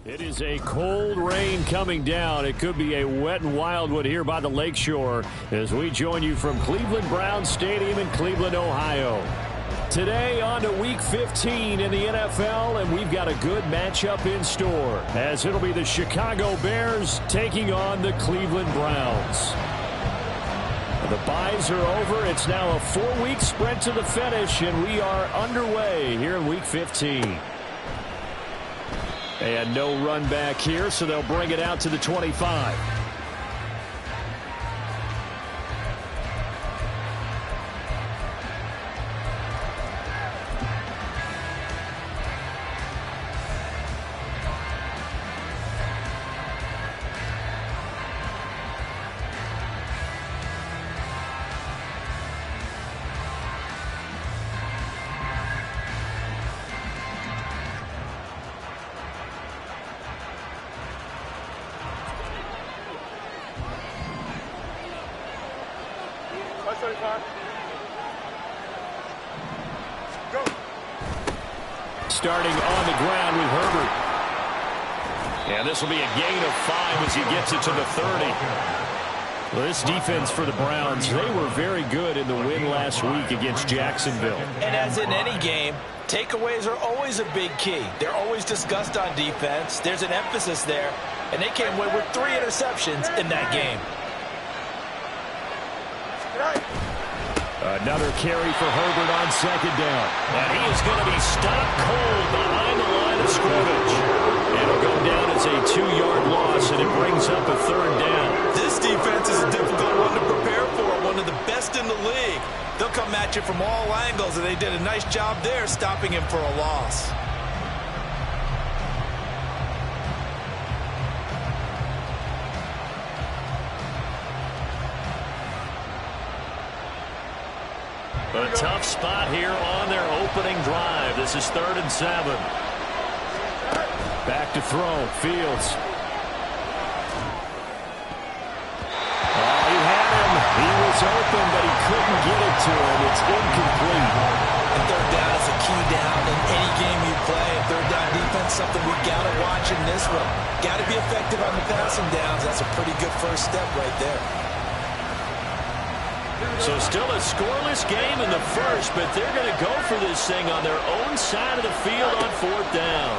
It is a cold rain coming down. It could be a wet and wild one here by the lakeshore as we join you from Cleveland Browns Stadium in Cleveland, Ohio. Today on to Week 15 in the NFL, and we've got a good matchup in store as it'll be the Chicago Bears taking on the Cleveland Browns. The byes are over. It's now a 4-week sprint to the finish, and we are underway here in Week 15. And no run back here, so they'll bring it out to the 25. Starting on the ground with Herbert. And this will be a gain of 5 as he gets it to the 30. Well, this defense for the Browns, they were very good in the win last week against Jacksonville. And as in any game, takeaways are always a big key. They're always discussed on defense. There's an emphasis there, and they came away with 3 interceptions in that game. Another carry for Herbert on second down. And he is going to be stopped cold behind the line of scrimmage. It'll go down as a 2-yard loss, and it brings up a 3rd down. This defense is a difficult one to prepare for, one of the best in the league. They'll come at you from all angles, and they did a nice job there stopping him for a loss. A tough spot here on their opening drive. This is 3rd and 7. Back to throw. Fields. Oh, he had him. He was open, but he couldn't get it to him. It's incomplete. And 3rd down is a key down in any game you play. And 3rd down defense, something we got to watch in this one. Got to be effective on the passing downs. That's a pretty good first step right there. So still a scoreless game in the first, but they're going to go for this thing on their own side of the field on 4th down.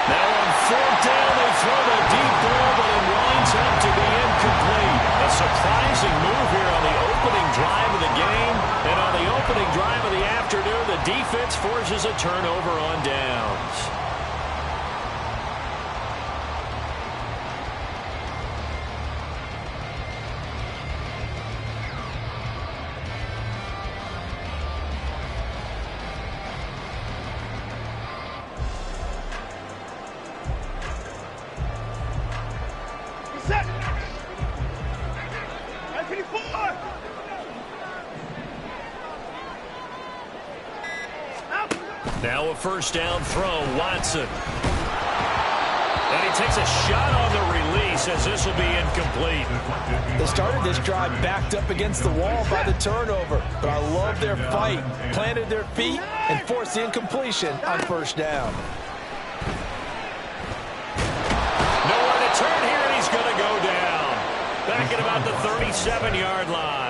Now on 4th down, they throw the deep ball, but it winds up to be incomplete. A surprising move here on the opening drive of the game. And on the opening drive of the afternoon, the defense forces a turnover on downs. Now a 1st down throw, Watson. And he takes a shot on the release as this will be incomplete. They started this drive backed up against the wall by the turnover, but I love their fight. Planted their feet and forced the incompletion on 1st down. Nowhere to turn here, and he's going to go down. Back at about the 37-yard line.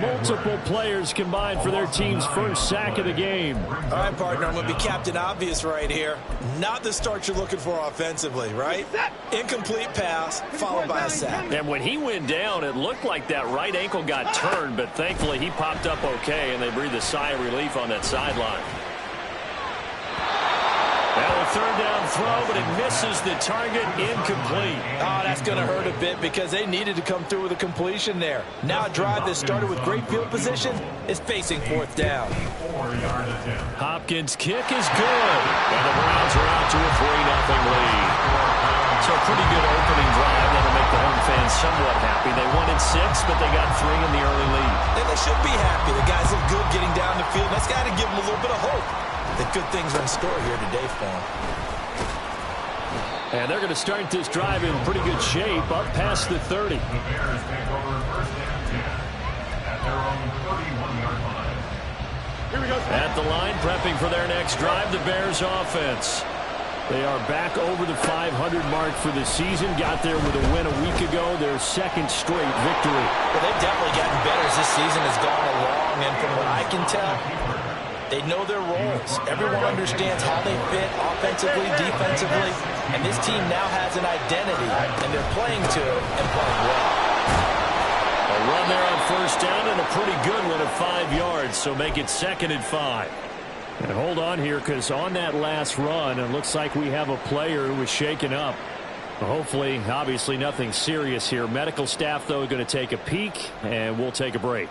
Multiple players combined for their team's first sack of the game. All right, partner, I'm going to be Captain Obvious right here. Not the start you're looking for offensively, right? Incomplete pass, followed by a sack. And when he went down, it looked like that right ankle got turned, but thankfully he popped up okay, and they breathed a sigh of relief on that sideline. Now a 3rd down throw, but it misses the target, incomplete. Oh, that's going to hurt a bit because they needed to come through with a completion there. Now a drive that started with great field position is facing 4th down. Hopkins' kick is good, and the Browns are out to a 3-0 lead. So a pretty good opening drive that'll make the home fans somewhat happy. They won in 6, but they got 3 in the early lead. And they should be happy. The guys look good getting down the field. That's got to give them a little bit of hope that good things are in store here today for them. And they're going to start this drive in pretty good shape, up past the 30. The Bears take over 1st and 10 at their own 31-yard line. At at the line, prepping for their next drive, the Bears offense. They are back over the 500 mark for the season. Got there with a win a week ago, their second straight victory. Well, they've definitely gotten better as this season has gone along, and from what I can tell, they know their roles. Everyone understands how they fit offensively, defensively, and this team now has an identity, and they're playing to it and playing well. A run there on first down and a pretty good one at 5 yards, so make it 2nd and 5. And hold on here, because on that last run, it looks like we have a player who was shaken up. Hopefully, obviously nothing serious here. Medical staff, though, going to take a peek, and we'll take a break.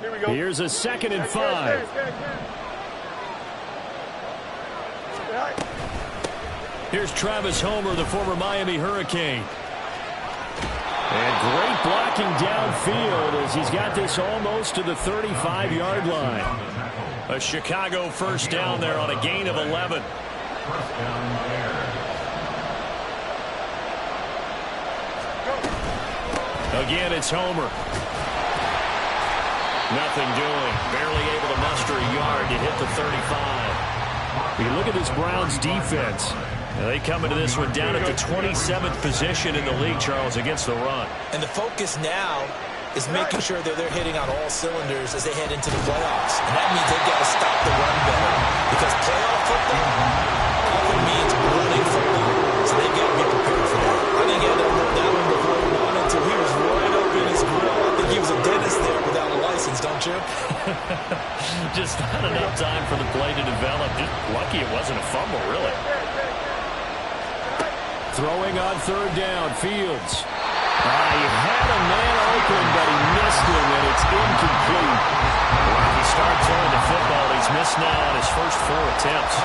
Here we go. Here's a 2nd and 5. Here's Travis Homer, the former Miami Hurricane. And great blocking downfield as he's got this almost to the 35-yard line. A Chicago first down there on a gain of 11. Again, it's Homer. Nothing doing. Barely able to muster a yard to hit the 35. You look at this Browns defense. They come into this one down at the 27th position in the league, Charles, against the run. And the focus now is making sure that they're hitting on all cylinders as they head into the playoffs. And that means they've got to stop the run better. Because playoff football often means running football. So they've got to be prepared for that. I think he had to hold that one before he wanted to. He was right up in his grill. I think he was a dentist there without a license, don't you? Just not enough time for the play to develop. Just lucky it wasn't a fumble, really. Throwing on third down, Fields. He had a man open, but he missed him, and it's incomplete. When he starts throwing the football, he's missed now on his first 4 attempts.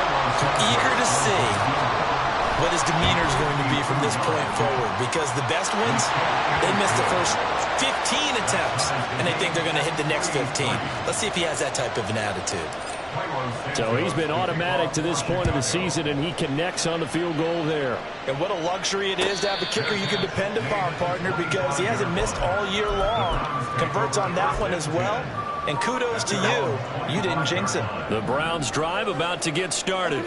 Eager to see what his demeanor is going to be from this point forward, because the best ones, they missed the first 15 attempts, and they think they're going to hit the next 15. Let's see if he has that type of an attitude. So he's been automatic to this point of the season, and he connects on the field goal there. And what a luxury it is to have a kicker you can depend upon, partner, because he hasn't missed all year long. Converts on that one as well. And kudos to you. You didn't jinx him. The Browns drive about to get started.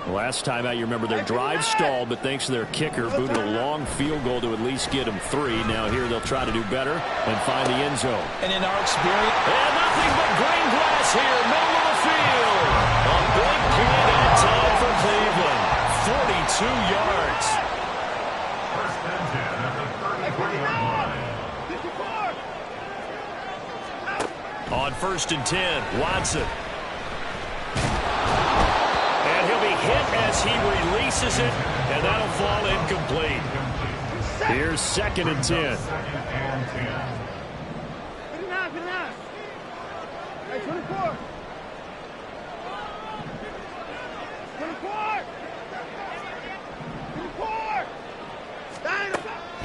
Last time out, you remember their drive stalled, but thanks to their kicker, booted a long field goal to at least get them 3. Now here they'll try to do better and find the end zone. And in our experience... And nothing but green grass here, middle of the field. A big play that time for Cleveland. 42 yards. First and 10 at the 34-yard line. On first and 10, Watson. And he'll be hit as he releases it, and that'll fall incomplete. Here's 2nd and 10. Hey, 24. 24. 24.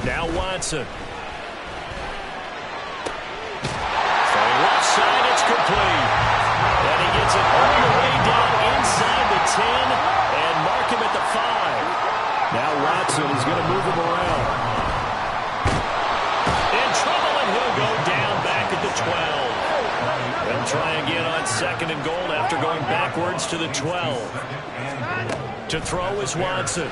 Now Watson. Throwing left side, it's complete. And he gets it all the way down inside the 10 and mark him at the 5. Now Watson is going to move him around. In trouble, and he'll go down back at the 12. They'll try again on 2nd and goal after going backwards to the 12. To throw is Watson.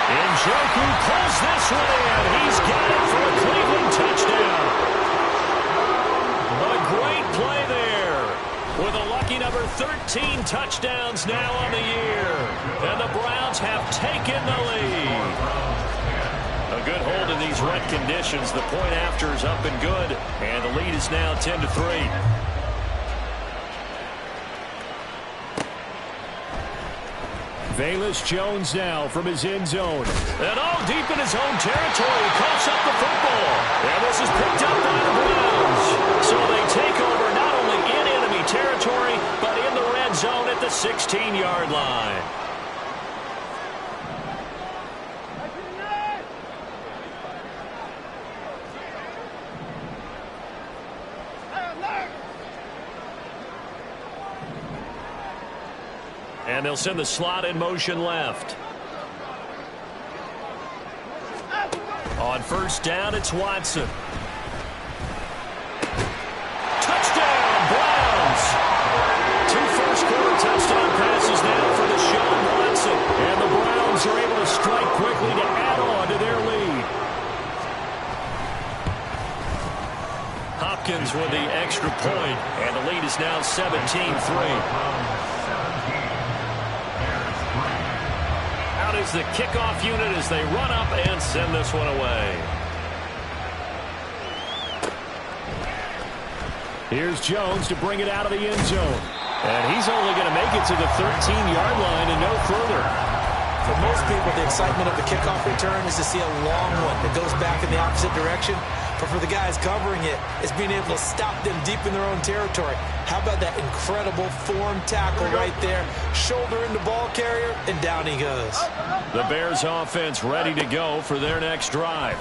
Njoku pulls this one in. He's got it for a Cleveland touchdown. A great play there. With a lucky number 13 touchdowns now on the year. And the Browns have taken the lead. A good hold in these wet conditions. The point after is up and good. And the lead is now 10-3. Velus Jones now from his end zone. And deep in his own territory. Coughs up the football. And this is picked up by the Browns. So they take over not only in enemy territory, but in the red zone at the 16-yard line. And they'll send the slot in motion left. On first down, it's Watson. Touchdown, the extra point, and the lead is now 17-3. Out is the kickoff unit as they run up and send this one away. Here's Jones to bring it out of the end zone. And he's only going to make it to the 13-yard line and no further. For most people, the excitement of the kickoff return is to see a long one that goes back in the opposite direction. But for the guys covering it, it's being able to stop them deep in their own territory. How about that incredible form tackle right there? Shoulder in the ball carrier, and down he goes. The Bears offense ready to go for their next drive.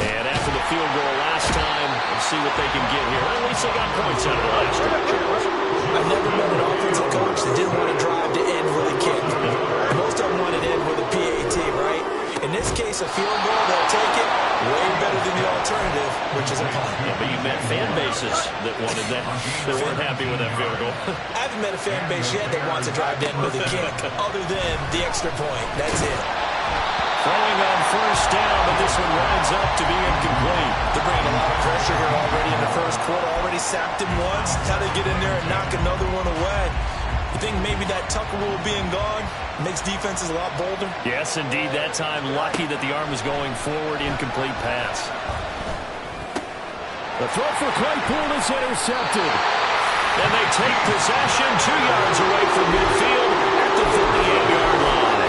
And after the field goal last time, we'll see what they can get here. At least they got points out of the last drive. I've never met an offensive coach that didn't want to drive to end with a kick. Most of them want to end with a PAT, right? In this case, a field goal, they'll take it way better than the alternative, which is a punt. Yeah, but you met fan bases that wanted that, that weren't happy with that field goal. I haven't met a fan base yet that wants to drive to end with a kick, other than the extra point. That's it. Throwing on first down, but this one winds up to be incomplete. They're bringing a lot of pressure here already in the first quarter. Already sacked him once. How they get in there and knock another one away. You think maybe that Tucker rule being gone makes defenses a lot bolder? Yes, indeed. That time, lucky that the arm was going forward. Incomplete pass. The throw for Claypool is intercepted. And they take possession 2 yards away from midfield at the 48-yard line.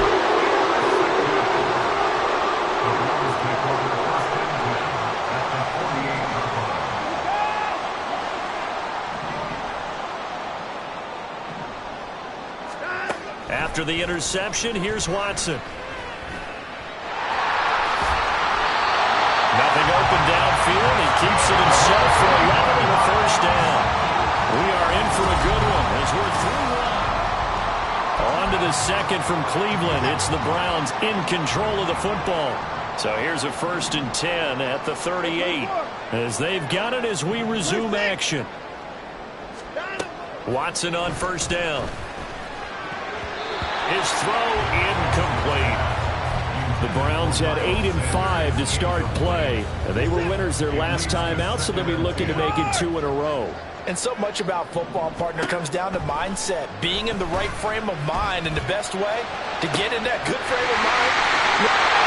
After the interception, here's Watson. Nothing open downfield. He keeps it himself for 11 and a first down. We are in for a good one as we're through. On to the second from Cleveland. It's the Browns in control of the football. So here's a 1st and 10 at the 38 as they've got it as we resume action. Watson on first down. His throw incomplete. The Browns had 8 and 5 to start play. They were winners their last time out, so they'll be looking to make it 2 in a row. And so much about football, partner, comes down to mindset. Being in the right frame of mind, and the best way to get in that good frame of mind.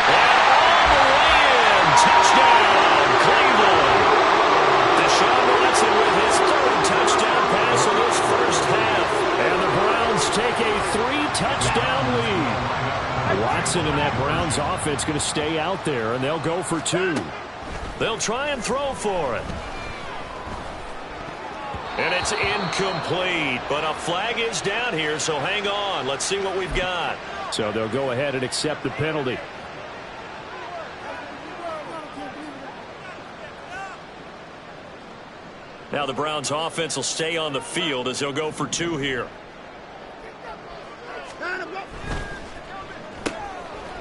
And all the way in. Touchdown, Cleveland. Deshaun Watson with his 3rd touchdown pass of this first half. And the Browns take a 3-touchdown lead. Watson and that Browns offense going to stay out there, and they'll go for 2. They'll try and throw for it. And it's incomplete, but a flag is down here, so hang on. Let's see what we've got. So they'll go ahead and accept the penalty. Now the Browns offense will stay on the field as they'll go for 2 here.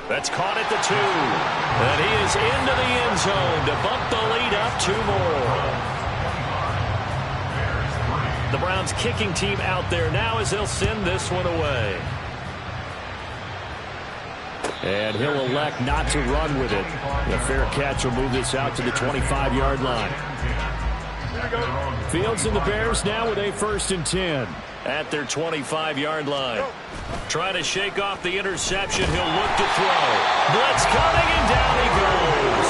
That's caught at the 2. And he is into the end zone to bump the lead up 2 more. The Browns kicking team out there now as they'll send this one away. And he'll elect not to run with it. The fair catch will move this out to the 25-yard line. Fields and the Bears now with a 1st and 10 at their 25-yard line. Trying to shake off the interception. He'll look to throw. Blitz coming, and down he goes.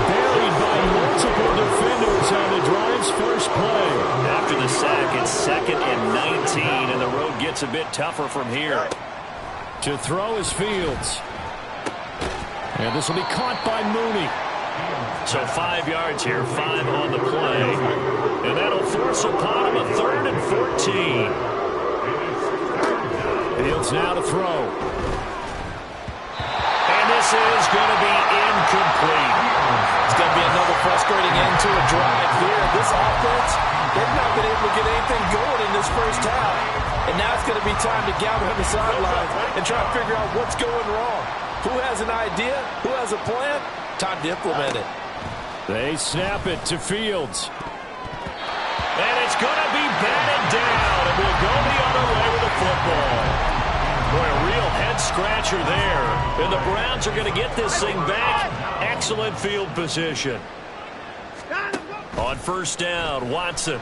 Buried by multiple defenders on the drive's first play. After the sack, it's 2nd and 19, and the road gets a bit tougher from here. To throw is Fields. And this will be caught by Mooney. So 5 yards here, 5 on the play. And that'll force upon him a 3rd and 14. Fields now to throw. And this is going to be incomplete. It's going to be another frustrating end to a drive here. This offense, they've not been able to get anything going in this first half. And now it's going to be time to gather on the sidelines and try to figure out what's going wrong. Who has an idea? Who has a plan? Time to implement it. They snap it to Fields. And it's going to be batted down, and we'll go the other way with the football. Boy, a real head-scratcher there. And the Browns are going to get this thing back. Excellent field position. On first down, Watson.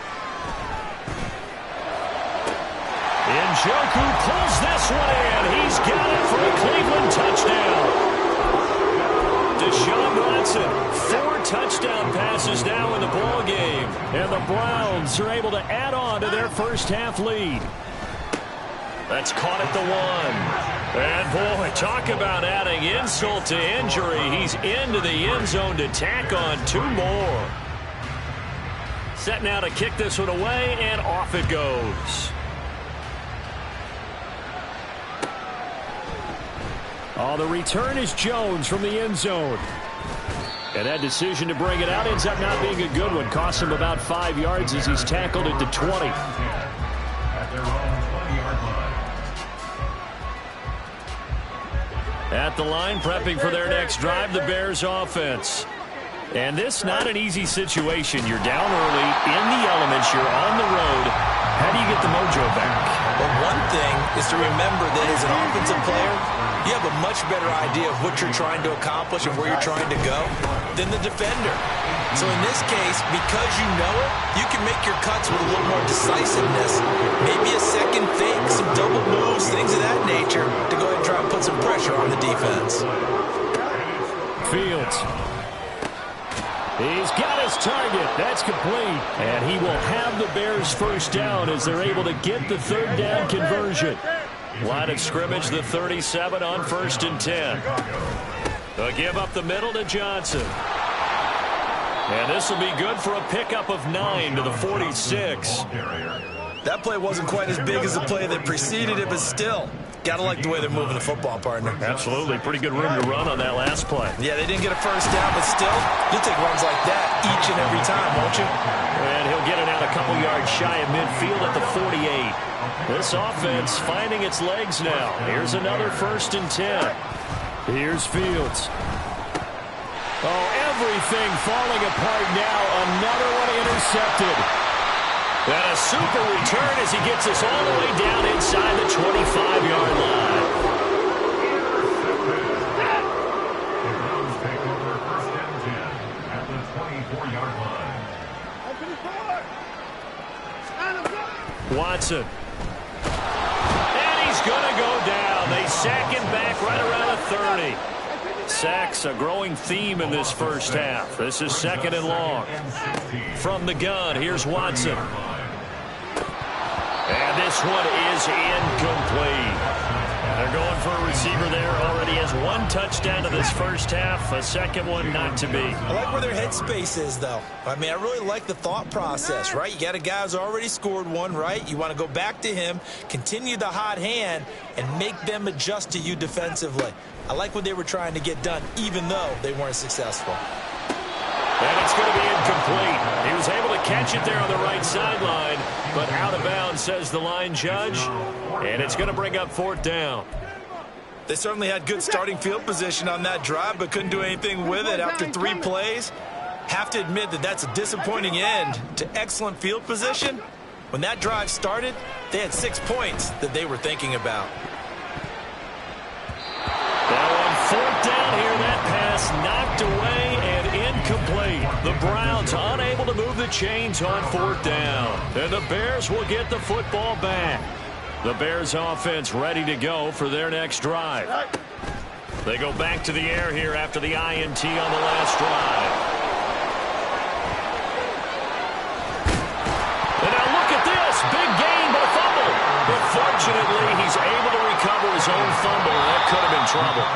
Njoku pulls this one in. He's got it for a Cleveland touchdown. Deshaun Watson, 4 touchdown passes now in the ball game. And the Browns are able to add on to their first half lead. That's caught at the 1. And boy, talk about adding insult to injury. He's into the end zone to tack on 2 more. Set now to kick this one away, and off it goes. Oh, the return is Jones from the end zone. And that decision to bring it out ends up not being a good one. Costs him about 5 yards as he's tackled at the 20. At the line, prepping for their next drive, the Bears offense. And this not an easy situation. You're down early, in the elements, you're on the road. How do you get the mojo back? Well, one thing is to remember that as an offensive player, you have a much better idea of what you're trying to accomplish and where you're trying to go than the defender. So in this case, because you know it, you can make your cuts with a little more decisiveness. Maybe a second fake, some double moves, things of that nature to go ahead and try and put some pressure on the defense. Fields. He's got his target. That's complete. And he will have the Bears first down as they're able to get the third down conversion. Line of scrimmage, the 37 on 1st and 10. They'll give up the middle to Johnson. And this will be good for a pickup of 9 to the 46. That play wasn't quite as big as the play that preceded it, but still, gotta like the way they're moving the football, partner. Absolutely. Pretty good room to run on that last play. Yeah, they didn't get a first down, but still, you'll take runs like that each and every time, won't you? And he'll get it out a couple yards shy of midfield at the 48. This offense finding its legs now. Here's another 1st and 10. Here's Fields. Oh, everything falling apart now. Another one intercepted. And a super return as he gets us all the way down inside the 25-yard line. The Browns take over 1st and 10 at the 24-yard line. Watson. And he's going to go down. They sack him back right around the 30. Sacks a growing theme in this first half. This is 2nd and long. From the gun, here's Watson. And this one is incomplete. They're going for a receiver there. Already has 1 touchdown to this first half. A second one not to be. I like where their headspace is, though. I mean, I really like the thought process, right? You got a guy who's already scored 1, right? You want to go back to him, continue the hot hand, and make them adjust to you defensively. I like what they were trying to get done, even though they weren't successful. And it's going to be incomplete. He was able to catch it there on the right sideline, but out of bounds, says the line judge. And it's going to bring up 4th down. They certainly had good starting field position on that drive, but couldn't do anything with it after 3 plays. Have to admit that that's a disappointing end to excellent field position. When that drive started, they had 6 points that they were thinking about. Now on 4th down here, that pass knocked away and incomplete. The Browns unable to move the chains on 4th down. And the Bears will get the football back. The Bears offense ready to go for their next drive. They go back to the air here after the INT on the last drive. And now look at this. Big gain, but a fumble. But fortunately, he's able to recover his own fumble, and that could have been trouble.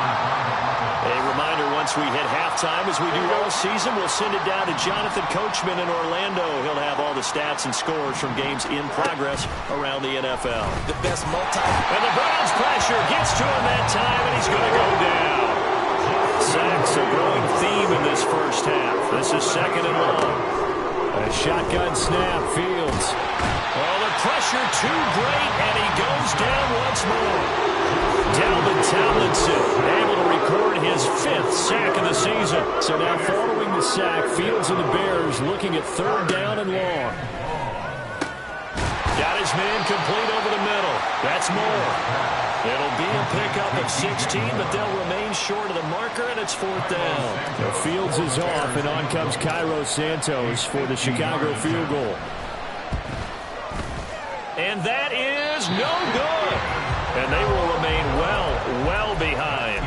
A reminder, once we hit halftime, as we do all season, we'll send it down to Jonathan Coachman in Orlando. He'll have all the stats and scores from games in progress around the NFL. The best And the Browns pressure gets to him that time, and he's going to go down. Sacks a growing theme in this first half. This is 2nd and long. A shotgun snap, Fields. Oh, the pressure too great, and he goes down once more. Dalvin Tomlinson able to record his 5th sack of the season. So now following the sack, Fields and the Bears looking at 3rd down and long. Got his man complete over the middle. That's more. It'll be a pickup of 16, but they'll remain short of the marker, and it's 4th down. The Fields is off, and on comes Cairo Santos for the Chicago field goal. And that is no good. And they will remain well behind.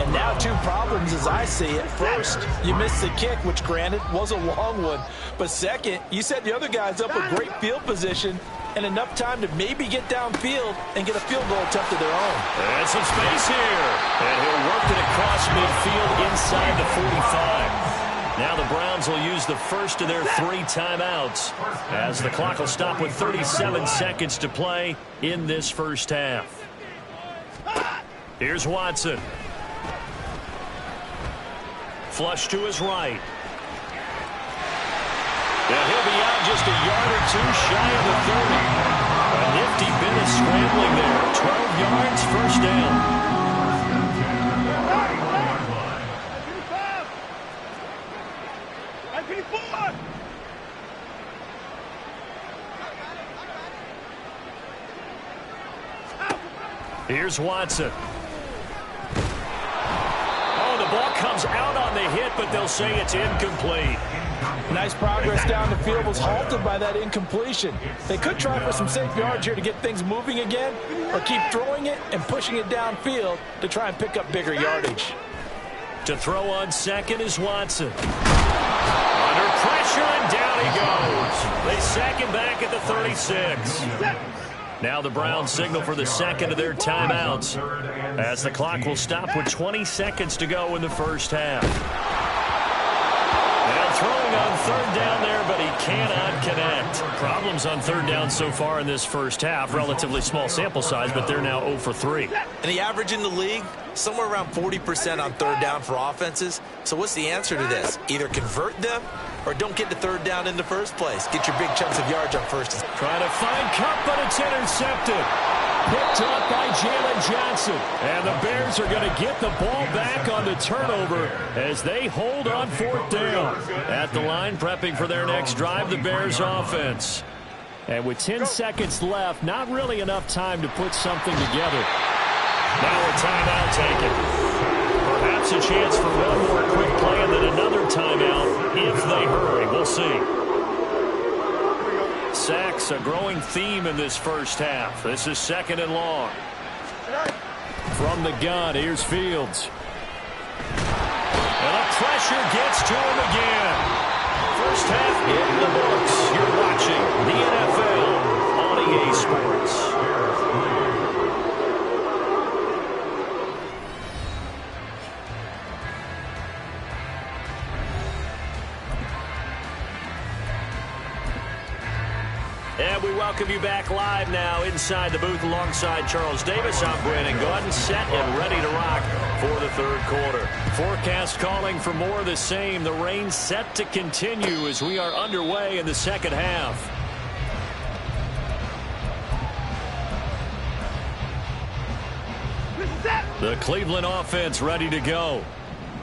And now 2 problems as I see it. First, you missed the kick, which granted was a long one. But second, you set the other guys up with great field position and enough time to maybe get downfield and get a field goal attempt of their own. And some space here. And he'll work it across midfield inside the 45. Now the Browns will use the first of their 3 timeouts as the clock will stop with 37 seconds to play in this first half. Here's Watson. Flush to his right. And he'll be out just a yard or 2 shy of the 30. A nifty bit of scrambling there. 12 yards, first down. Here's Watson. Oh, the ball comes out on the hit, but they'll say it's incomplete. Nice progress down the field was halted by that incompletion. They could try for some safe yards here to get things moving again, or keep throwing it and pushing it downfield to try and pick up bigger yardage. To throw on second is Watson. Under pressure, and down he goes. They sack him back at the 36. Now the Browns signal for the second of their timeouts as the clock will stop with 20 seconds to go in the first half. Now throwing on 3rd down there, but he cannot connect. Problems on 3rd down so far in this first half. Relatively small sample size, but they're now 0 for 3. And the average in the league, somewhere around 40% on 3rd down for offenses. So what's the answer to this? Either convert them or don't get to 3rd down in the first place. Get your big chunks of yards on first. Trying to find Cup, but it's intercepted. Picked up by Jalen Johnson. And the Bears are going to get the ball back on the turnover as they hold on 4th down. At the line, prepping for their next drive, the Bears offense. And with 10 seconds left, not really enough time to put something together. Now a timeout taken. Perhaps a chance for one more quick play and then another timeout if they hurry. We'll see. Sacks, a growing theme in this first half. This is 2nd and long. From the gun, here's Fields. And the pressure gets to him again. First half in the books. You're watching the NFL on EA Sports. And we welcome you back live now inside the booth alongside Charles Davis. I'm Brandon Gordon, set and ready to rock for the 3rd quarter. Forecast calling for more of the same. The rain set to continue as we are underway in the 2nd half. The Cleveland offense ready to go.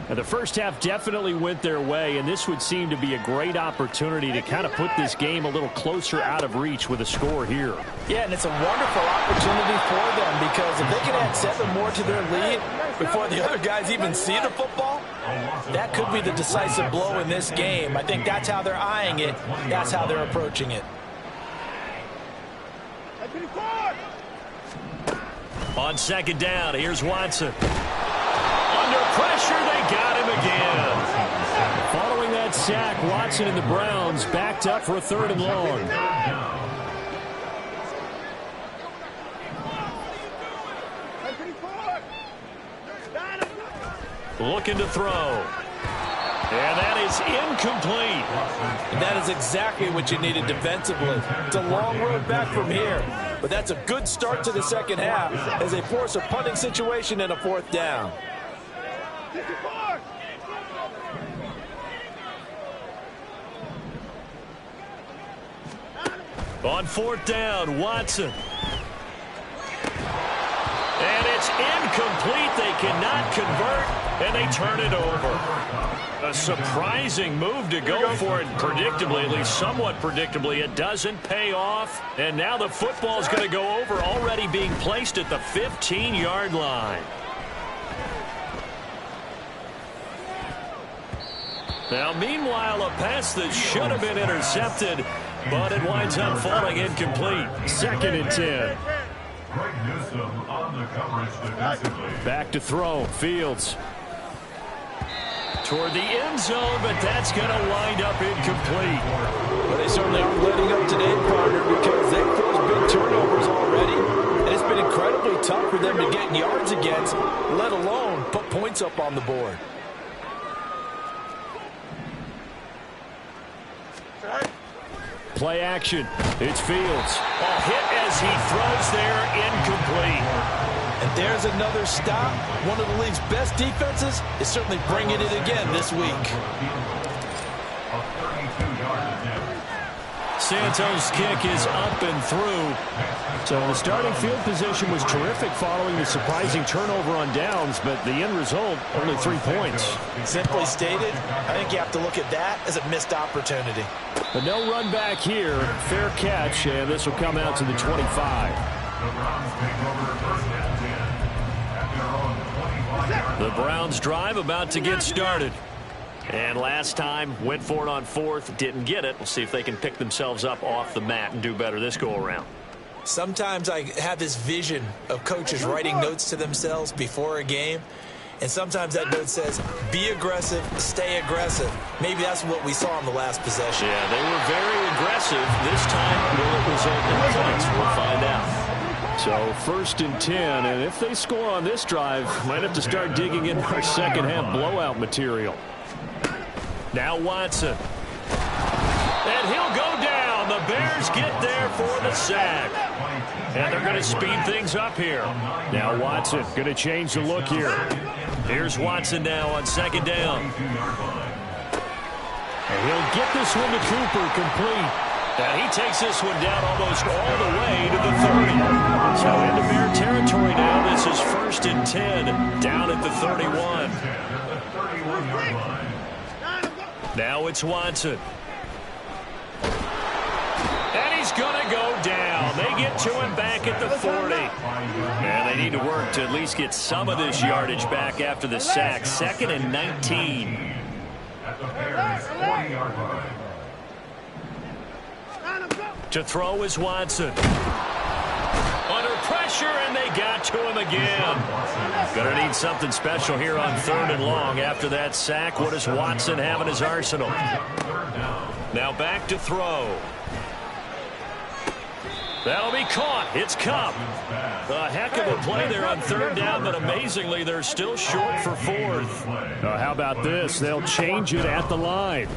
And the first half definitely went their way, and this would seem to be a great opportunity to kind of put this game a little closer out of reach with a score here. Yeah, and it's a wonderful opportunity for them because if they can add 7 more to their lead before the other guys even see the football, that could be the decisive blow in this game. I think that's how they're eyeing it. That's how they're approaching it. On 2nd down, here's Watson. Under pressure, they got him again. Following that sack, Watson and the Browns backed up for a 3rd and long. Looking to throw. And that is incomplete. And that is exactly what you needed defensively. It's a long road back from here. But that's a good start to the 2nd half as they force a punting situation and a 4th down. On 4th down, Watson. And it's incomplete. They cannot convert, and they turn it over. A surprising move to go for it predictably, at least somewhat predictably. It doesn't pay off. And now the football's going to go over, already being placed at the 15-yard line. Now, meanwhile, a pass that should have been intercepted, but it winds up falling incomplete. 2nd and 10. Back to throw. Fields. Toward the end zone, but that's going to wind up incomplete. Well, they certainly aren't letting up today, partner, because they've forced big turnovers already. And it's been incredibly tough for them to get yards against, let alone put points up on the board. Play action. It's Fields. A hit as he throws there, incomplete. And there's another stop. One of the league's best defenses is certainly bringing it again this week. Santos' kick is up and through. So the starting field position was terrific following the surprising turnover on downs, but the end result, only 3 points. Simply stated, I think you have to look at that as a missed opportunity. But no run back here. Fair catch, and this will come out to the 25. The Browns drive about to get started. And last time, went for it on 4th, didn't get it. We'll see if they can pick themselves up off the mat and do better this go-around. Sometimes I have this vision of coaches writing notes to themselves before a game. And sometimes that note says, be aggressive, stay aggressive. Maybe that's what we saw in the last possession. Yeah, they were very aggressive. This time, will it result in points? We'll find out. So 1st and 10, and if they score on this drive, might have to start digging in our second half blowout material. Now Watson. And he'll go down. The Bears get there for the sack. And they're going to speed things up here. Now Watson going to change the look here. Here's Watson now on 2nd down. And he'll get this one to Cooper complete. And he takes this one down almost all the way to the 30. So into Bear territory now. This is 1st and 10 down at the 31. Now it's Watson. And he's going to go down. They get to him back at the 40. And they need to work to at least get some of this yardage back after the sack. 2nd and 19. At the Bears' 40-yard line. To throw is Watson. Under pressure, and they got to him again. Going to need something special here on 3rd and long. After that sack, what does Watson have in his arsenal? Now back to throw. That'll be caught. It's Cup. A heck of a play there on 3rd down, but amazingly, they're still short for 4th. How about this? They'll change it at the line.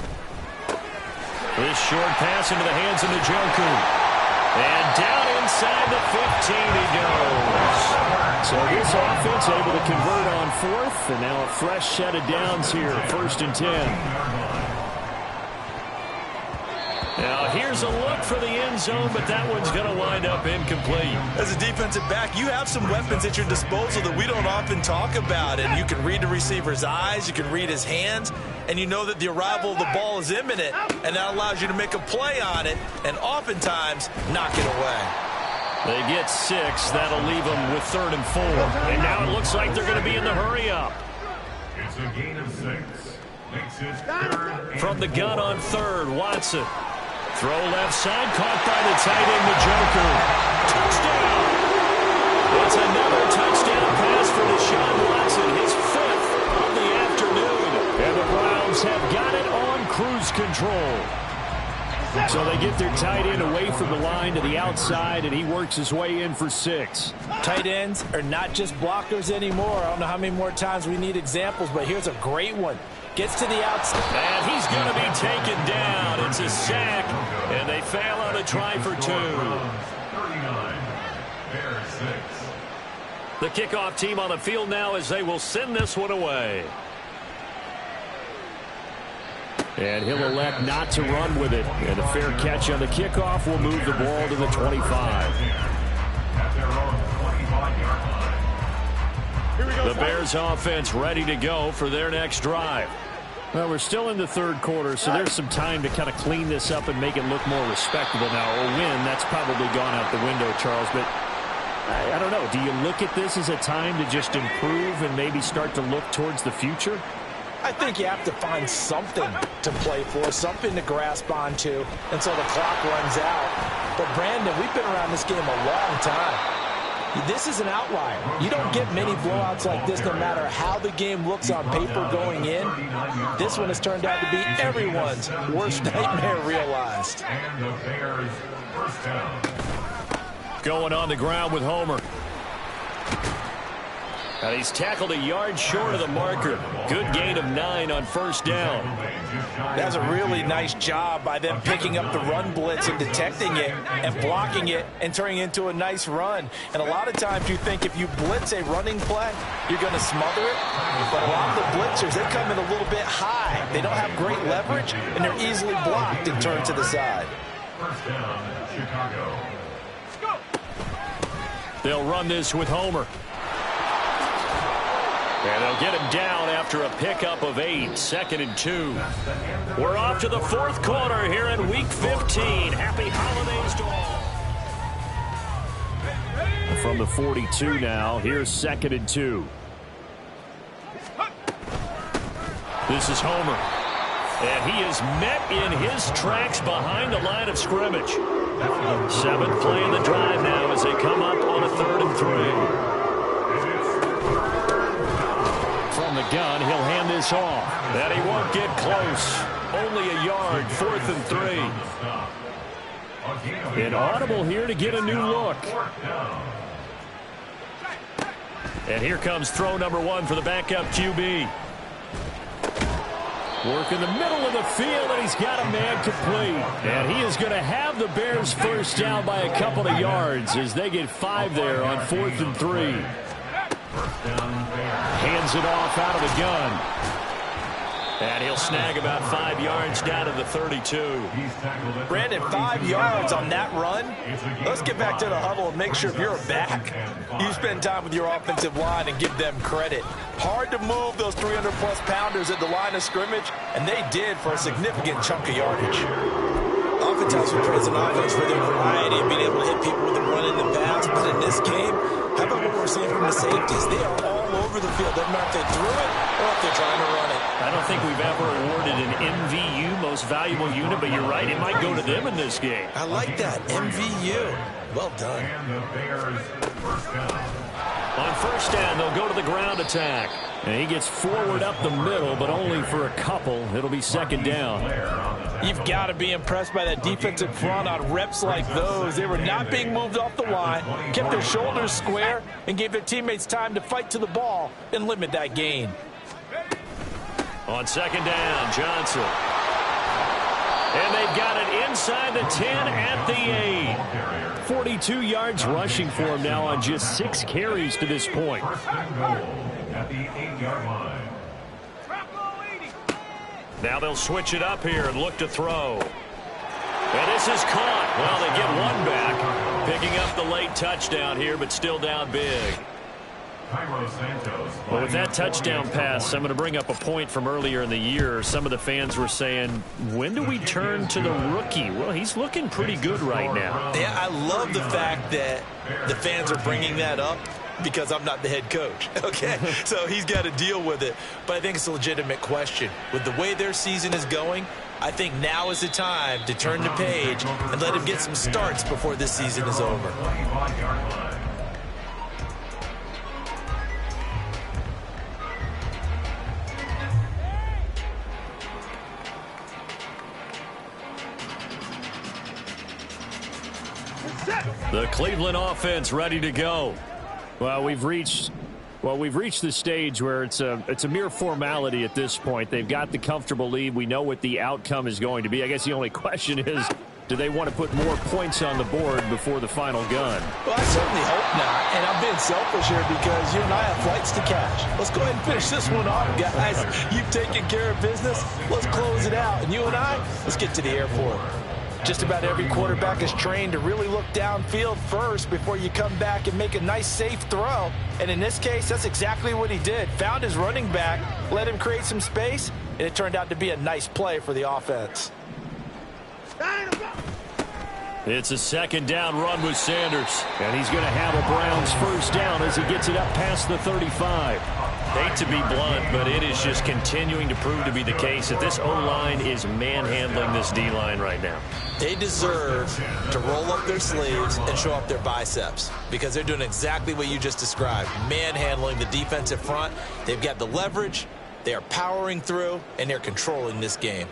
This short pass into the hands of Njoku. And down inside the 15 he goes. So this offense able to convert on 4th, and now a fresh set of downs here, 1st and 10. Now here's a look for the end zone, but that one's going to wind up incomplete. As a defensive back, you have some weapons at your disposal that we don't often talk about. And you can read the receiver's eyes, you can read his hands, and you know that the arrival of the ball is imminent, and that allows you to make a play on it and oftentimes knock it away. They get 6. That'll leave them with 3rd and 4. And now it looks like they're going to be in the hurry-up. It's a gain of 6. Makes it 3rd. From the gun on 3rd, Watson. Throw left side, caught by the tight end, Njoku. Touchdown! It's another touchdown pass for Deshaun Watson, his 5th of the afternoon. And the Browns have got it on cruise control. So they get their tight end away from the line to the outside, and he works his way in for 6. Tight ends are not just blockers anymore. I don't know how many more times we need examples, but here's a great one. Gets to the outside. And he's going to be taken down. It's a sack, and they fail on a try for 2. 39. Bears 6. The kickoff team on the field now as they will send this one away. And he'll elect not to run with it. And a fair catch on the kickoff will move the ball to the 25. At their own 25-yard line. The Bears offense ready to go for their next drive. Well, we're still in the third quarter, so there's some time to kind of clean this up and make it look more respectable now. A win, that's probably gone out the window, Charles, but I don't know. Do you look at this as a time to just improve and maybe start to look towards the future? I think you have to find something to play for, something to grasp onto until the clock runs out. But, Brandon, we've been around this game a long time. This is an outlier. You don't get many blowouts like this no matter how the game looks on paper going in. This one has turned out to be everyone's worst nightmare realized. And the Bears first down. Going on the ground with Homer. And he's tackled a yard short of the marker. Good gain of 9 on first down. That's a really nice job by them picking up the run blitz and detecting it and blocking it and turning it into a nice run. And a lot of times you think if you blitz a running play, you're going to smother it. But a lot of the blitzers, they come in a little bit high. They don't have great leverage, and they're easily blocked and turned to the side. First down, Chicago. They'll run this with Homer. And they'll get him down after a pickup of 8, 2nd and 2. We're off to the fourth quarter here in Week 15. Happy holidays to all. From the 42 now, here's 2nd and 2. This is Homer. And he is met in his tracks behind the line of scrimmage. 7th play in the drive now as they come up on a 3rd and 3. From the gun, he'll hand this off. And he won't get close. Only a yard, 4th and 3. An audible here to get a new look. And here comes throw number 1 for the backup QB. Work in the middle of the field, and he's got a man complete. And he is going to have the Bears first down by a couple of yards as they get 5 there on 4th and 3. Hands it off out of the gun. And he'll snag about 5 yards down to the 32. Brandon, 5 yards on that run. Let's get back to the huddle and make sure if you're a back, you spend time with your offensive line and give them credit. Hard to move those 300-plus pounders at the line of scrimmage, and they did for a significant chunk of yardage. Oftentimes we praise an offense for their variety and being able to hit people with the run in the pass, but in this game, how about what we're seeing from the safeties? They are all over the field. Doesn't matter if they threw it or if they're trying to run it. I don't think we've ever awarded an MVU, most valuable unit, but you're right, it might go to them in this game. I like that, MVU. Well done. And the Bears first down. On first down, they'll go to the ground attack. And he gets forward up the middle, but only for a couple. It'll be 2nd down. You've got to be impressed by that defensive front on reps like those. They were not being moved off the line, kept their shoulders square, and gave their teammates time to fight to the ball and limit that gain. On 2nd down, Johnson. And they've got it inside the 10 at the 8. 42 yards rushing for him now on just 6 carries to this point. First and goal at the 8-yard line. Now they'll switch it up here and look to throw. And this is caught. Well, they get one back. Picking up the late touchdown here, but still down big. Well, with that touchdown pass, I'm going to bring up a point from earlier in the year. Some of the fans were saying, when do we turn to the rookie? Well, he's looking pretty good right now. Yeah, I love the fact that the fans are bringing that up because I'm not the head coach. Okay, so he's got to deal with it. But I think it's a legitimate question. With the way their season is going, I think now is the time to turn the page and let him get some starts before this season is over. The Cleveland offense ready to go. Well, we've reached the stage where it's a mere formality at this point. They've got the comfortable lead. We know what the outcome is going to be. I guess the only question is, do they want to put more points on the board before the final gun? Well, I certainly hope not. And I'm being selfish here because you and I have flights to catch. Let's go ahead and finish this one off, guys. You've taken care of business. Let's close it out. And you and I, let's get to the airport. Just about every quarterback is trained to really look downfield first before you come back and make a nice, safe throw. And in this case, that's exactly what he did. Found his running back, let him create some space, and it turned out to be a nice play for the offense. It's a second down run with Sanders. And he's going to have a Browns first down as he gets it up past the 35. Hate to be blunt, but it is just continuing to prove to be the case that this O-line is manhandling this D-line right now. They deserve to roll up their sleeves and show up their biceps because they're doing exactly what you just described, manhandling the defensive front. They've got the leverage, they are powering through, and they're controlling this game.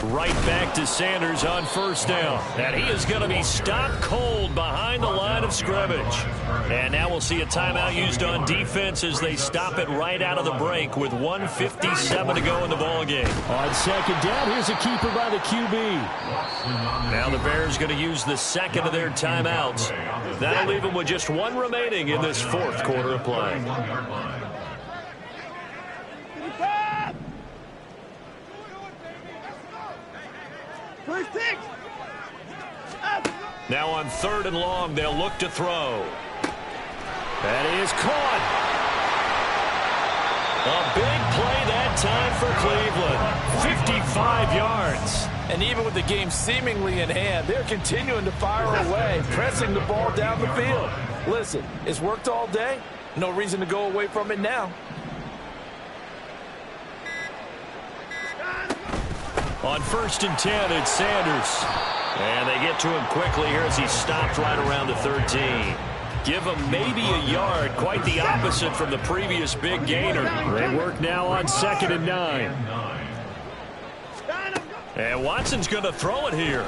Right back to Sanders on first down. And he is going to be stopped cold behind the line of scrimmage. And now we'll see a timeout used on defense as they stop it right out of the break with 1:57 to go in the ballgame. On second down, here's a keeper by the QB. Now the Bears going to use the second of their timeouts. That'll leave them with just one remaining in this fourth quarter of play. Now on third and long, they'll look to throw. That is caught. A big play that time for Cleveland. 55 yards. And even with the game seemingly in hand, they're continuing to fire away, pressing the ball down the field. Listen, it's worked all day. No reason to go away from it now. On first and 10, it's Sanders. And they get to him quickly here as he stopped right around the 13. Give him maybe a yard, quite the opposite from the previous big gainer. They work now on second and 9. And Watson's going to throw it here.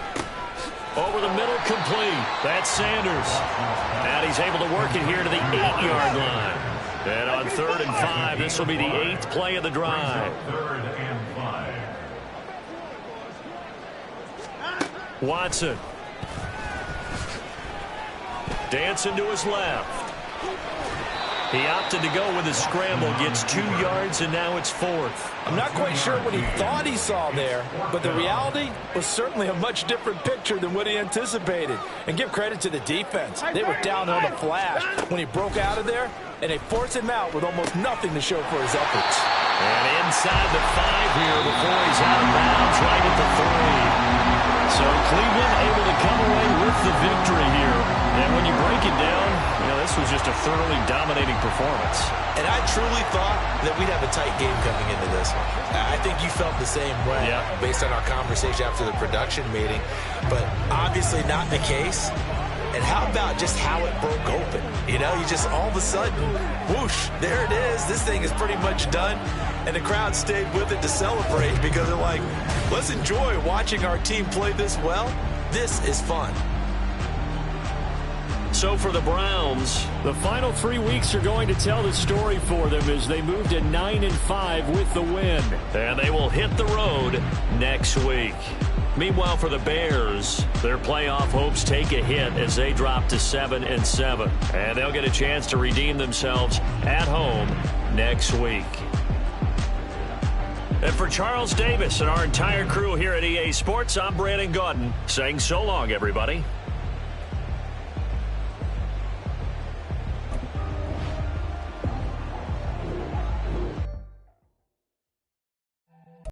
Over the middle, complete. That's Sanders. And he's able to work it here to the 8-yard line. And on third and 5, this will be the 8th play of the drive. Watson. Dancing to his left. He opted to go with a scramble, gets 2 yards, and now it's 4th. I'm not quite sure what he thought he saw there, but the reality was certainly a much different picture than what he anticipated. And give credit to the defense. They were down on the flash when he broke out of there, and they forced him out with almost nothing to show for his efforts. And inside the 5 here before he's out of bounds right at the 3. So Cleveland able to come away with the victory here. And when you break it down, this was just a thoroughly dominating performance. And I truly thought that we'd have a tight game coming into this one. I think you felt the same way based on our conversation after the production meeting. But obviously not the case. And how about just how it broke open? You just all of a sudden, whoosh, there it is. This thing is pretty much done. And the crowd stayed with it to celebrate because they're like, let's enjoy watching our team play this well. This is fun. So for the Browns, the final 3 weeks are going to tell the story for them as they move to 9-5 with the win. And they will hit the road next week. Meanwhile, for the Bears, their playoff hopes take a hit as they drop to 7-7. And they'll get a chance to redeem themselves at home next week. And for Charles Davis and our entire crew here at EA Sports, I'm Brandon Gaudin saying so long, everybody.